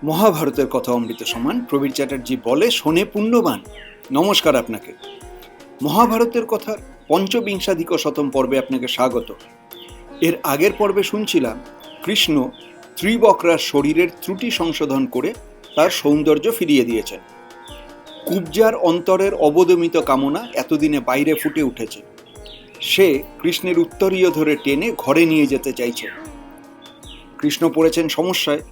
মহাভারতের কথা অমৃত সমান প্রবীর চ্যাটার্জি বলে শোনে পুণ্যবান। নমস্কার আপনাকে। মহাভারতের কথার পঞ্চবিংশাধিক শতম পর্বে আপনাকে স্বাগত। এর আগের পর্বে শুনছিলাম কৃষ্ণ ত্রিবক্রার শরীরের ত্রুটি সংশোধন করে তার সৌন্দর্য ফিরিয়ে দিয়েছেন। কুব্জার অন্তরের অবদমিত কামনা এতদিনে বাইরে ফুটে উঠেছে। সে কৃষ্ণের উত্তরীয় ধরে টেনে ঘরে নিয়ে যেতে চাইছে। কৃষ্ণ পড়েছেন সমস্যায়।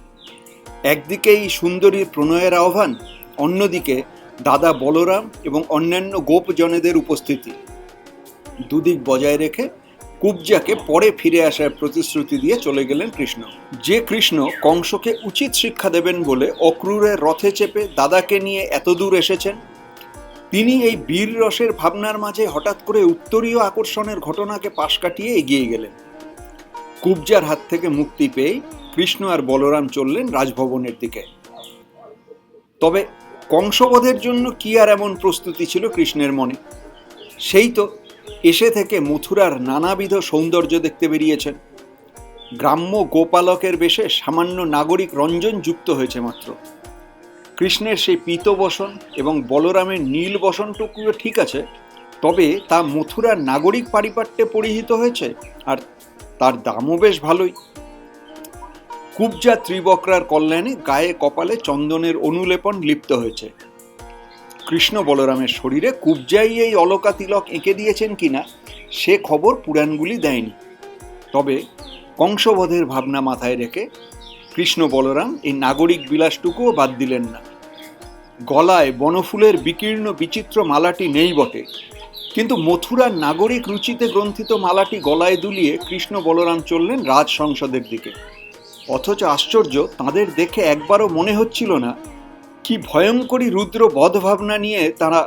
একদিকে এই সুন্দরীর প্রণয়ের আহ্বান, অন্যদিকে দাদা বলরাম এবং অন্যান্য গোপজনেদের উপস্থিতি। দুদিক বজায় রেখে কুব্জাকে পরে ফিরে আসার প্রতিশ্রুতি দিয়ে চলে গেলেন কৃষ্ণ। যে কৃষ্ণ কংসকে উচিত শিক্ষা দেবেন বলে অক্রূরের রথে চেপে দাদাকে নিয়ে এত দূর এসেছেন, তিনি এই বীর রসের ভাবনার মাঝে হঠাৎ করে উত্তরীয় আকর্ষণের ঘটনাকে পাশ কাটিয়ে এগিয়ে গেলেন। কুব্জার হাত থেকে মুক্তি পেয়ে কৃষ্ণ আর বলরাম চললেন রাজভবনের দিকে। তবে কংসবধের জন্য কি আর এমন প্রস্তুতি ছিল কৃষ্ণের মনে? সেই তো এসে থেকে মথুরার নানাবিধ সৌন্দর্য দেখতে বেরিয়েছেন। গ্রাম্য গোপালকের বেশে সামান্য নাগরিক রঞ্জন যুক্ত হয়েছে মাত্র। কৃষ্ণের সেই পীতবসন এবং বলরামের নীল বসনটুকুও ঠিক আছে, তবে তা মথুরার নাগরিক পারিপাট্যে পরিহিত হয়েছে, আর তার দামও বেশ ভালোই। কুব্জা ত্রিবক্রার কল্যাণে গায়ে কপালে চন্দনের অনুলেপন লিপ্ত হয়েছে। কৃষ্ণ বলরামের শরীরে কুব্জাই এই অলকা তিলক এঁকে দিয়েছেন কিনা সে খবর পুরাণগুলি দেয়নি। তবে কংসবধের ভাবনা মাথায় রেখে কৃষ্ণ বলরাম এই নাগরিক বিলাসটুকুও বাদ দিলেন না। গলায় বনফুলের বিকীর্ণ বিচিত্র মালাটি নেই বটে, কিন্তু মথুরার নাগরিক রুচিতে গ্রন্থিত মালাটি গলায় দুলিয়ে কৃষ্ণ বলরাম চললেন রাজ সংসদের দিকে। অথচ আশ্চর্য, তাদের দেখে একবারও মনে হচ্ছিল না কি ভয়ঙ্করী রুদ্র বধভাবনা নিয়ে তারা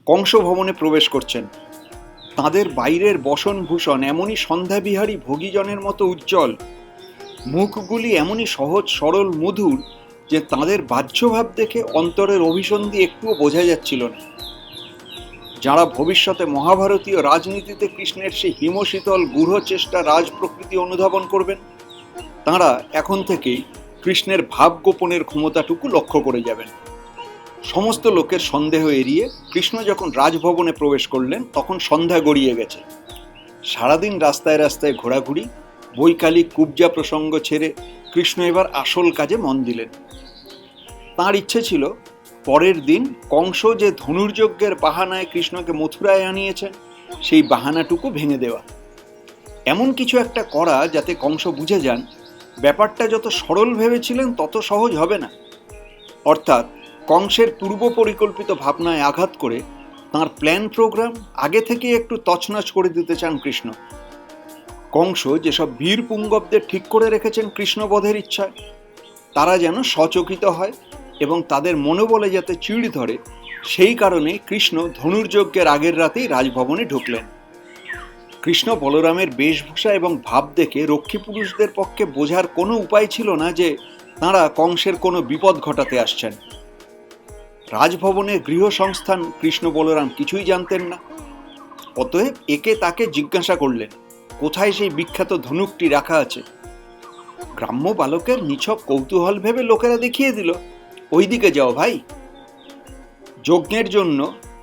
কংস ভবনে প্রবেশ করছেন। তাদের বাইরের বসনভূষণ এমনই সন্ধ্যাবিহারী ভোগীজনের মতো উজ্জ্বল, মুখগুলি এমনই সহজ সরল মধুর যে তাদের বাহ্যভাব দেখে অন্তরের অভিসন্ধি একটুও বোঝা যাচ্ছিল না। যারা ভবিষ্যতে মহাভারতীয় রাজনীতিতে কৃষ্ণের সেই হিমশীতল গূঢ় চেষ্টা রাজ প্রকৃতি অনুধাবন করবেন, তাঁরা এখন থেকেই কৃষ্ণের ভাব গোপনের ক্ষমতাটুকু লক্ষ্য করে যাবেন। সমস্ত লোকের সন্দেহ এড়িয়ে কৃষ্ণ যখন রাজভবনে প্রবেশ করলেন তখন সন্ধ্যা গড়িয়ে গেছে। সারাদিন রাস্তায় রাস্তায় ঘোরাঘুরি, বৈকালিক কুব্জা প্রসঙ্গ ছেড়ে কৃষ্ণ এবার আসল কাজে মন দিলেন। তাঁর ইচ্ছে ছিল পরের দিন কংস যে ধনুর্যজ্ঞের বাহানায় কৃষ্ণকে মথুরায় আনিয়েছেন সেই বাহানাটুকু ভেঙে দেওয়া। এমন কিছু একটা করা যাতে কংস বুঝে যান ব্যাপারটা যত সরল ভেবেছিলেন তত সহজ হবে না। অর্থাৎ কংসের পূর্ব পরিকল্পিত ভাবনায় আঘাত করে তাঁর প্ল্যান প্রোগ্রাম আগে থেকে একটু তছনছ করে দিতে চান কৃষ্ণ। কংস যেসব বীর পুঙ্গবদের ঠিক করে রেখেছেন কৃষ্ণবধের ইচ্ছায়, তারা যেন সচকিত হয় এবং তাদের মনোবলে যাতে চিড় ধরে, সেই কারণে কৃষ্ণ ধনুর্যজ্ঞের আগের রাতেই রাজভবনে ঢুকলেন। কৃষ্ণ বলরামের বেশভূষা এবং ভাব দেখে রক্ষী পুরুষদের পক্ষে বোঝার কোনো উপায় ছিল না যে তাঁরা কংসের কোনো বিপদ ঘটাতে আসছেন। রাজভবনের গৃহ সংস্থান কৃষ্ণ বলরাম কিছুই জানতেন না। অতএব একে তাকে জিজ্ঞাসা করলেন কোথায় সেই বিখ্যাত ধনুকটি রাখা আছে। গ্রাম্য বালকের নিছক কৌতূহল ভেবে লোকেরা দেখিয়ে দিল, ওই দিকে যাও ভাই। যজ্ঞের জন্য,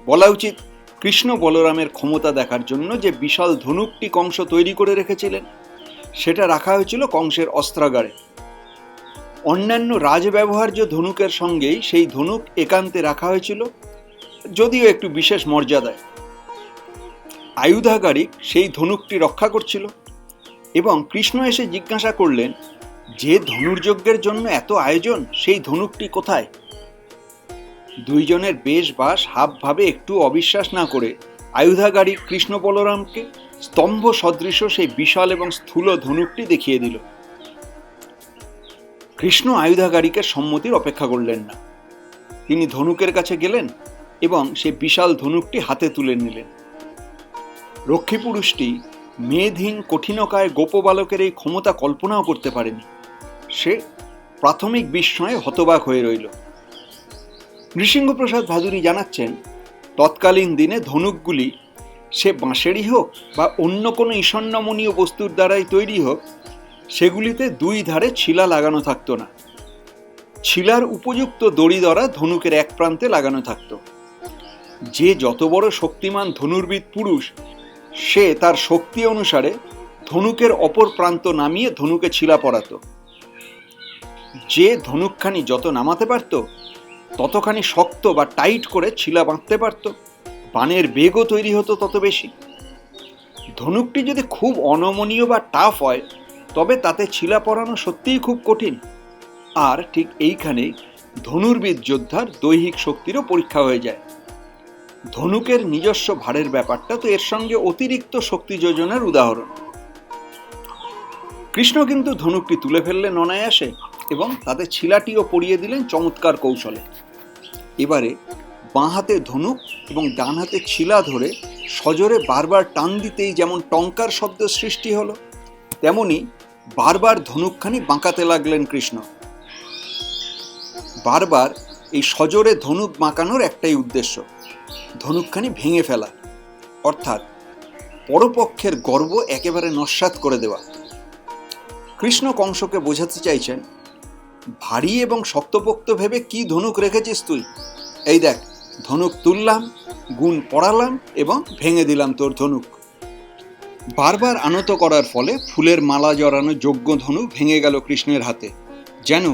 বলা উচিত কৃষ্ণ বলরামের ক্ষমতা দেখার জন্য যে বিশাল ধনুকটি কংস তৈরি করে রেখেছিলেন সেটা রাখা হয়েছিল কংসের অস্ত্রাগারে। অন্যান্য রাজব্যবহার্য ধনুকের সঙ্গেই সেই ধনুক একান্তে রাখা হয়েছিল, যদিও একটু বিশেষ মর্যাদায়। আয়ুধাগারিক সেই ধনুকটি রক্ষা করছিল এবং কৃষ্ণ এসে জিজ্ঞাসা করলেন যে ধনুর্যজ্ঞের জন্য এত আয়োজন সেই ধনুকটি কোথায়। দুইজনের বেশ বাস হাবভাবে একটু অবিশ্বাস না করে আয়ুধাগারিক কৃষ্ণ বলরামকে স্তম্ভ সদৃশ সেই বিশাল এবং স্থূল ধনুকটি দেখিয়ে দিল। কৃষ্ণ আয়ুধাগারিকের সম্মতির অপেক্ষা করলেন না। তিনি ধনুকের কাছে গেলেন এবং সেই বিশাল ধনুকটি হাতে তুলে নিলেন। রক্ষী পুরুষটি মেধহীন কঠিনকায় গোপবালকের এই ক্ষমতা কল্পনাও করতে পারেনি। সে প্রাথমিক বিস্ময়ে হতবাক হয়ে রইল। নৃসিংহপ্রসাদ ভাদুরী জানাচ্ছেন, তৎকালীন দিনে ধনুকগুলি সে বাঁশেরই হোক বা অন্য কোনো ঈষণ্ণমনীয় বস্তুর দ্বারাই তৈরি হোক, সেগুলিতে দুই ধারে ছিলা লাগানো থাকতো না। ছিলার উপযুক্ত দড়ি দ্বারা ধনুকের এক প্রান্তে লাগানো থাকত। যে যত বড় শক্তিমান ধনুর্বিদ পুরুষ, সে তার শক্তি অনুসারে ধনুকের অপর প্রান্ত নামিয়ে ধনুকে ছিলা পরাতো। যে ধনুকখানি যত নামাতে পারত, ততখানি শক্ত বা টাইট করে ছিলা বাঁধতে পারত। বাণের বেগও তৈরি হতো তত বেশি। ধনুকটি যদি খুব অনমনীয় বা টাফ হয়, তবে তাতে ছিলা পরানো সত্যিই খুব কঠিন। আর ঠিক এইখানেই ধনুর্বিদ যোদ্ধার দৈহিক শক্তিরও পরীক্ষা হয়ে যায়। ধনুকের নিজস্ব ভারের ব্যাপারটা তো এর সঙ্গে অতিরিক্ত শক্তি যোজনার উদাহরণ। কৃষ্ণ কিন্তু ধনুকটি তুলে ফেললেন অনায়াসে এবং তাতে ছিলাটিও পরিয়ে দিলেন চমৎকার কৌশলে। এবারে বাঁ হাতে ধনুক এবং ডান হাতে ছিলা ধরে সজোরে বারবার টান দিতেই যেমন টঙ্কার শব্দ সৃষ্টি হলো, তেমনি বারবার ধনুকখানি বাঁকাতে লাগলেন কৃষ্ণ। বারবার এই সজোরে ধনুক বাঁকানোর একটাই উদ্দেশ্য, ধনুকখানি ভেঙে ফেলা, অর্থাৎ পরপক্ষের গর্ব একেবারে নস্যাৎ করে দেওয়া। কৃষ্ণ কংসকে বোঝাতে চাইছেন, ভারী এবং শক্তপোক্ত ভেবে কি ধনুক রেখেছিস তুই? এই দেখ, ধনুক তুললাম, গুণ পড়ালাম এবং ভেঙে দিলাম তোর ধনুক। বারবার আনত করার ফলে ফুলের মালা জড়ানো যজ্ঞ ধনুক ভেঙে গেল কৃষ্ণের হাতে, যেন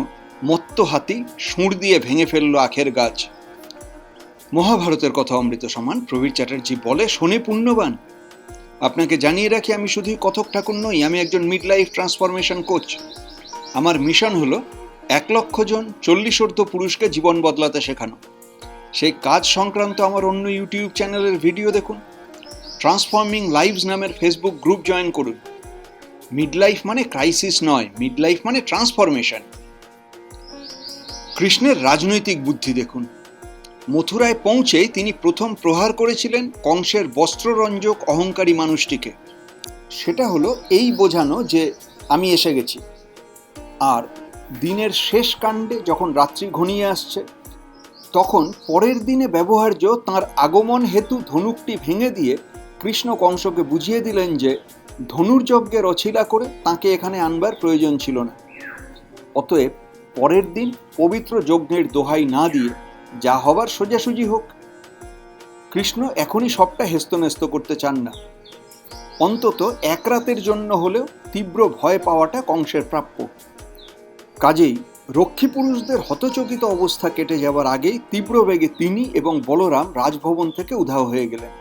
মত্ত হাতি সুঁড় দিয়ে ভেঙে ফেলল আখের গাছ। মহাভারতের কথা অমৃত সমান, প্রবীর চ্যাটার্জি বলে শোনে পুণ্যবান। আপনাকে জানিয়ে রাখি, আমি শুধুই কথক ঠাকুর নই, আমি একজন মিড লাইফ ট্রান্সফরমেশন কোচ। আমার মিশন হলো 1 লক্ষ জন 40 পুরুষকে জীবন বদলাতে শেখানো। সেই কাজ সংক্রান্ত আমার অন্য ইউটিউব চ্যানেলের ভিডিও দেখুন। ট্রান্সফর্মিং লাইভস নামের ফেসবুক গ্রুপ জয়েন করুন। মিড লাইফ মানে ক্রাইসিস নয়, মিড লাইফ মানে ট্রান্সফরমেশন। কৃষ্ণের রাজনৈতিক বুদ্ধি দেখুন। মথুরায় পৌঁছেই তিনি প্রথম প্রহার করেছিলেন কংসের বস্ত্ররঞ্জক অহংকারী মানুষটিকে। সেটা হলো এই বোঝানো যে আমি এসে গেছি। আর দিনের শেষ কাণ্ডে যখন রাত্রি ঘনিয়ে আসছে, তখন পরের দিনে ব্যবহার্য তাঁর আগমন হেতু ধনুকটি ভেঙে দিয়ে কৃষ্ণ কংসকে বুঝিয়ে দিলেন যে ধনুর্যজ্ঞের অছিলা করে তাঁকে এখানে আনবার প্রয়োজন ছিল না। অতএব পরের দিন পবিত্র যজ্ঞের দোহাই না দিয়ে যা হবার সোজাসুজি হোক। কৃষ্ণ এখনই সবটা হেস্তনেস্ত করতে চান না। অন্তত এক রাতের জন্য হলেও তীব্র ভয় পাওয়াটা কংসের প্রাপ্য। কাজেই রক্ষী পুরুষদের হতচকিত অবস্থা কেটে যাবার আগেই তীব্র বেগে তিনি এবং বলরাম রাজভবন থেকে উধাও হয়ে গেলেন।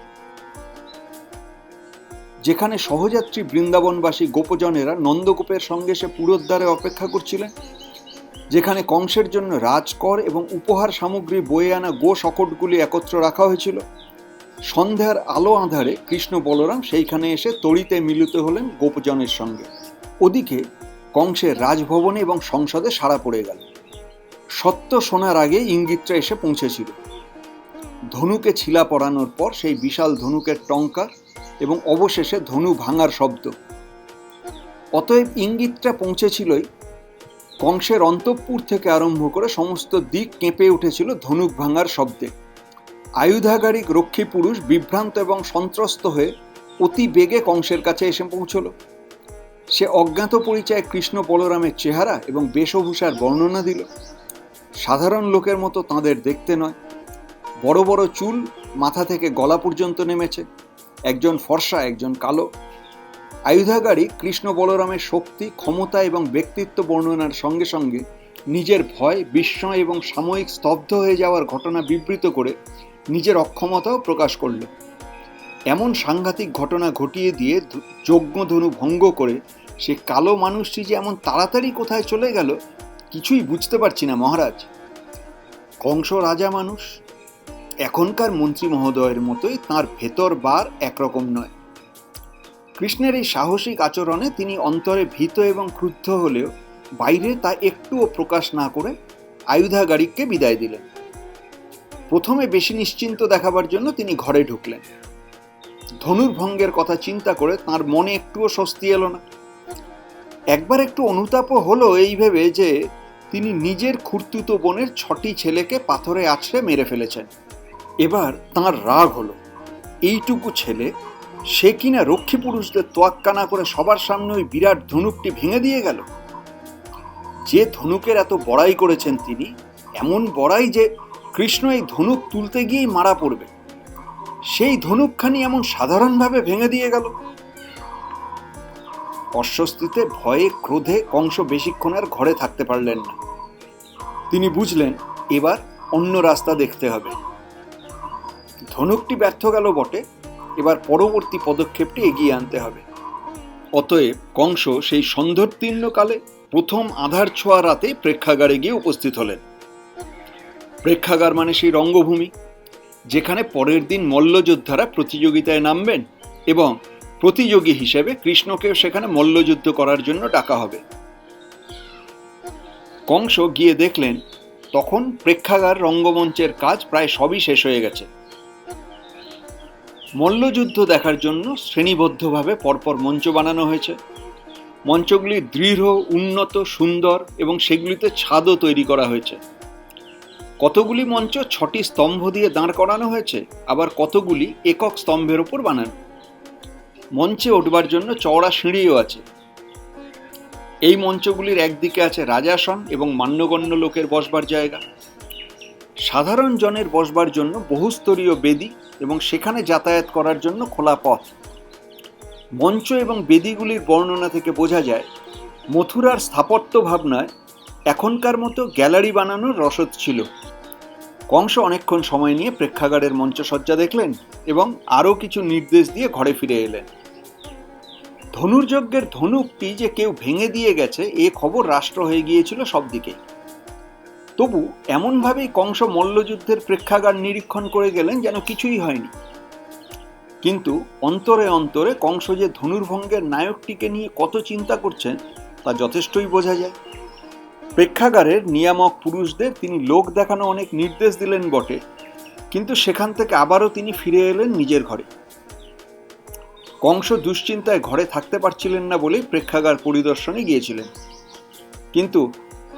যেখানে সহযাত্রী বৃন্দাবনবাসী গোপজনেরা নন্দগোপের সঙ্গে সে পুরোদ্বারে অপেক্ষা করছিলেন, যেখানে কংসের জন্য রাজকর এবং উপহার সামগ্রী বয়ে আনা গো শকটগুলি একত্র রাখা হয়েছিল, সন্ধ্যার আলো আঁধারে কৃষ্ণ বলরাম সেইখানে এসে তড়িতে মিলিত হলেন গোপজনের সঙ্গে। ওদিকে কংসের রাজভবনে এবং সংসদে সাড়া পড়ে গেল। সত্য শোনার আগে ইঙ্গিতটা এসে পৌঁছেছিল। ধনুকে ছিলা পরানোর পর সেই বিশাল ধনুকের টঙ্কার এবং অবশেষে ধনু ভাঙার শব্দ। অতএব ইঙ্গিতটা পৌঁছেছিলই। কংসের অন্তঃপুর থেকে আরম্ভ করে সমস্ত দিক কেঁপে উঠেছিল ধনুক ভাঙার শব্দে। আয়ুধাগারী রক্ষী পুরুষ বিভ্রান্ত এবং সন্ত্রস্ত হয়ে অতি বেগে কংসের কাছে এসে পৌঁছল। সে অজ্ঞাত পরিচয়ে কৃষ্ণ বলরামের চেহারা এবং বেশভূষার বর্ণনা দিল। সাধারণ লোকের মতো তাঁদের দেখতে নয়, বড় বড় চুল মাথা থেকে গলা পর্যন্ত নেমেছে, একজন ফর্সা একজন কালো। আয়ুধাগারী কৃষ্ণ বলরামের শক্তি, ক্ষমতা এবং ব্যক্তিত্ব বর্ণনার সঙ্গে সঙ্গে নিজের ভয়, বিস্ময় এবং সাময়িক স্তব্ধ হয়ে যাওয়ার ঘটনা বিবৃত করে নিজের অক্ষমতাও প্রকাশ করল। এমন সাংঘাতিক ঘটনা ঘটিয়ে দিয়ে যজ্ঞধনু ভঙ্গ করে সে কালো মানুষটি যে এমন তাড়াতাড়ি কোথায় চলে গেল, কিছুই বুঝতে পারছি না মহারাজ। কংস রাজা মানুষ, এখনকার মন্ত্রী মহোদয়ের মতোই তাঁর ভেতর বার একরকম নয়। কৃষ্ণের এই সাহসিক আচরণে তিনি অন্তরে ভীত এবং ক্রুদ্ধ হলেও বাইরে তা একটুও প্রকাশ না করে আয়ুধাগারীকে বিদায় দিলেন। প্রথমে বেশি নিশ্চিন্ত দেখাবার জন্য তিনি ঘরে ঢুকলেন। ধনুর্ভঙ্গের কথা চিন্তা করে তাঁর মনে একটুও স্বস্তি এলো না। একবার একটু অনুতাপও হলো এই ভেবে যে তিনি নিজের খুড়তুতো বোনের 6টি ছেলেকে পাথরে আছড়ে মেরে ফেলেছেন। এবার তাঁর রাগ হলো, এইটুকু ছেলে, সে কিনা রক্ষী পুরুষদের তোয়াক্কা না করে সবার সামনে ওই বিরাট ধনুকটি ভেঙে দিয়ে গেল। যে ধনুকের এত বড়াই করেছেন তিনি, এমন বড়াই যে কৃষ্ণ এই ধনুক তুলতে গিয়েই মারা পড়বে, সেই ধনুকখানি এমন সাধারণভাবে ভেঙে দিয়ে গেল। অস্বস্তিতে, ভয়ে, ক্রোধে কংস বেশিক্ষণ আর ঘরে থাকতে পারলেন না। তিনি বুঝলেন এবার অন্য রাস্তা দেখতে হবে। ধনুকটি ব্যর্থ গেল বটে, এবার পরবর্তী পদক্ষেপটি এগিয়ে আনতে হবে। অতএব কংস সেই সন্ধ্যোত্তীর্ণকালে প্রথম আধার ছোঁয়া রাতে প্রেক্ষাগারে গিয়ে উপস্থিত হলেন। প্রেক্ষাগার মানে সেই রঙ্গভূমি, যেখানে পরের দিন মল্লযোদ্ধারা প্রতিযোগিতায় নামবেন এবং প্রতিযোগী হিসেবে কৃষ্ণকেও সেখানে মল্লযুদ্ধ করার জন্য ডাকা হবে। কংস গিয়ে দেখলেন তখন প্রেক্ষাগার রঙ্গমঞ্চের কাজ প্রায় সবই শেষ হয়ে গেছে। মল্লযুদ্ধ দেখার জন্য শ্রেণীবদ্ধভাবে পরপর মঞ্চ বানানো হয়েছে। মঞ্চগুলি দৃঢ়, উন্নত, সুন্দর এবং সেগুলিতে ছাদও তৈরি করা হয়েছে। কতগুলি মঞ্চ 6টি স্তম্ভ দিয়ে দাঁড় করানো হয়েছে, আবার কতগুলি একক স্তম্ভের ওপর বানানো। মঞ্চে উঠবার জন্য চওড়া সিঁড়িও আছে। এই মঞ্চগুলির একদিকে আছে রাজাসন এবং মান্যগণ্য লোকের বসবার জায়গা, সাধারণ জনের বসবার জন্য বহুস্তরীয় বেদি এবং সেখানে যাতায়াত করার জন্য খোলা পথ। মঞ্চ এবং বেদিগুলির বর্ণনা থেকে বোঝা যায় মথুরার স্থাপত্য ভাবনায় এখনকার মতো গ্যালারি বানানোর রসদ ছিল। কংস অনেকক্ষণ সময় নিয়ে প্রেক্ষাগারের মঞ্চসজ্জা দেখলেন এবং আরও কিছু নির্দেশ দিয়ে ঘরে ফিরে এলেন। ধনুর্যজ্ঞের ধনুকটি যে কেউ ভেঙে দিয়ে গেছে এ খবর রাষ্ট্র হয়ে গিয়েছিল সব দিকে। তবু এমনভাবেই কংস মল্লযুদ্ধের প্রেক্ষাগার নিরীক্ষণ করে গেলেন যেন কিছুই হয়নি। কিন্তু অন্তরে অন্তরে কংস যে ধনুর্ভঙ্গের নায়কটিকে নিয়ে কত চিন্তা করছেন তা যথেষ্টই বোঝা যায়। প্রেক্ষাগারের নিয়ামক পুরুষদের তিনি লোক দেখানো অনেক নির্দেশ দিলেন বটে, কিন্তু সেখান থেকে আবারও তিনি ফিরে এলেন নিজের ঘরে। কংস দুশ্চিন্তায় ঘরে থাকতে পারছিলেন না বলেই প্রেক্ষাগার পরিদর্শনে গিয়েছিলেন, কিন্তু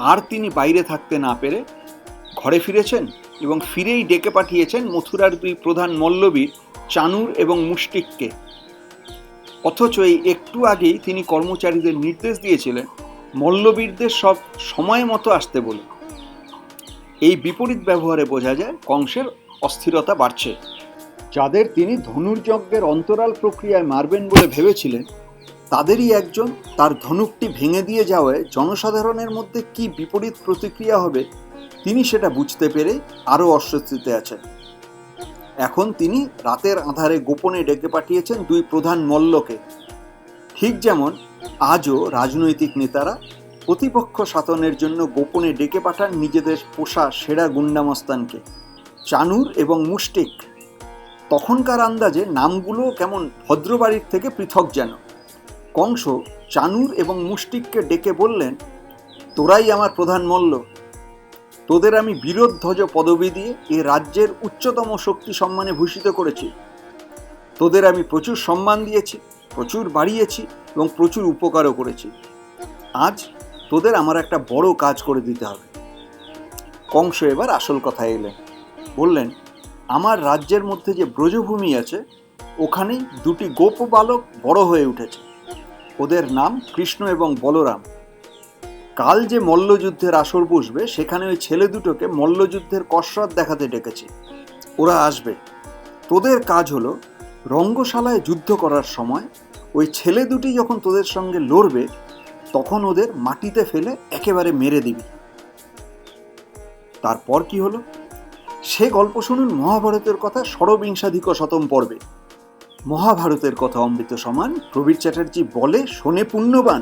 আর তিনি বাইরে থাকতে না পেরে ঘরে ফিরেছেন এবং ফিরেই ডেকে পাঠিয়েছেন মথুরার 2 প্রধান মল্লবীর চানুর এবং মুষ্টিককে। অথচ এই একটু আগেই তিনি কর্মচারীদের নির্দেশ দিয়েছিলেন মল্লবীরদের সব সময় মতো আসতে বলে। এই বিপরীত ব্যবহারে বোঝা যায় কংসের অস্থিরতা বাড়ছে। যাদের তিনি ধনুর্যজ্ঞের অন্তরাল প্রক্রিয়ায় মারবেন বলে ভেবেছিলেন, তাদেরই একজন তার ধনুকটি ভেঙে দিয়ে যাওয়ায় জনসাধারণের মধ্যে কি বিপরীত প্রতিক্রিয়া হবে তিনি সেটা বুঝতে পেরে আরও অস্বস্তিতে আছেন। এখন তিনি রাতের আঁধারে গোপনে ডেকে পাঠিয়েছেন 2 প্রধান মল্লকে, ঠিক যেমন আজও রাজনৈতিক নেতারা প্রতিপক্ষ শাসনের জন্য গোপনে ডেকে পাঠান নিজেদের পোষা সেরা গুন্ডামস্তানকে, চানুর এবং মুষ্টিক। তখনকার আন্দাজে নামগুলো কেমন ভদ্রবাড়ির থেকে পৃথক যেন। কংস চানুর এবং মুষ্টিককে ডেকে বললেন, তোরাই আমার প্রধান মল্ল, তোদের আমি বীরধ্বজ পদবি দিয়ে এ রাজ্যের উচ্চতম শক্তি সম্মানে ভূষিত করেছি। তোদের আমি প্রচুর সম্মান দিয়েছি, প্রচুর বাড়িয়েছি এবং প্রচুর উপকারও করেছি। আজ তোদের আমার একটা বড় কাজ করে দিতে হবে। কংস এবার আসল কথায় এলেন। বললেন, আমার রাজ্যের মধ্যে যে ব্রজভূমি আছে ওখানেই 2টি গোপ বালক বড় হয়ে উঠেছে। ওদের নাম কৃষ্ণ এবং বলরাম। কাল যে মল্লযুদ্ধের আসর বসবে সেখানে ওই ছেলে দুটোকে মল্লযুদ্ধের কসরত দেখাতে ডেকেছি। ওরা আসবে। তোদের কাজ হলো রঙ্গশালায় যুদ্ধ করার সময় ওই ছেলে দুটি যখন তোদের সঙ্গে লড়বে তখন ওদের মাটিতে ফেলে একেবারে মেরে দিবি। তারপর কি হলো সে গল্প শুনুন মহাভারতের কথা ষড়বিংশাধিক শতম পর্বে। মহাভারতের কথা অমৃত সমান প্রবীর চ্যাটার্জি বলে শোনে পুণ্যবান।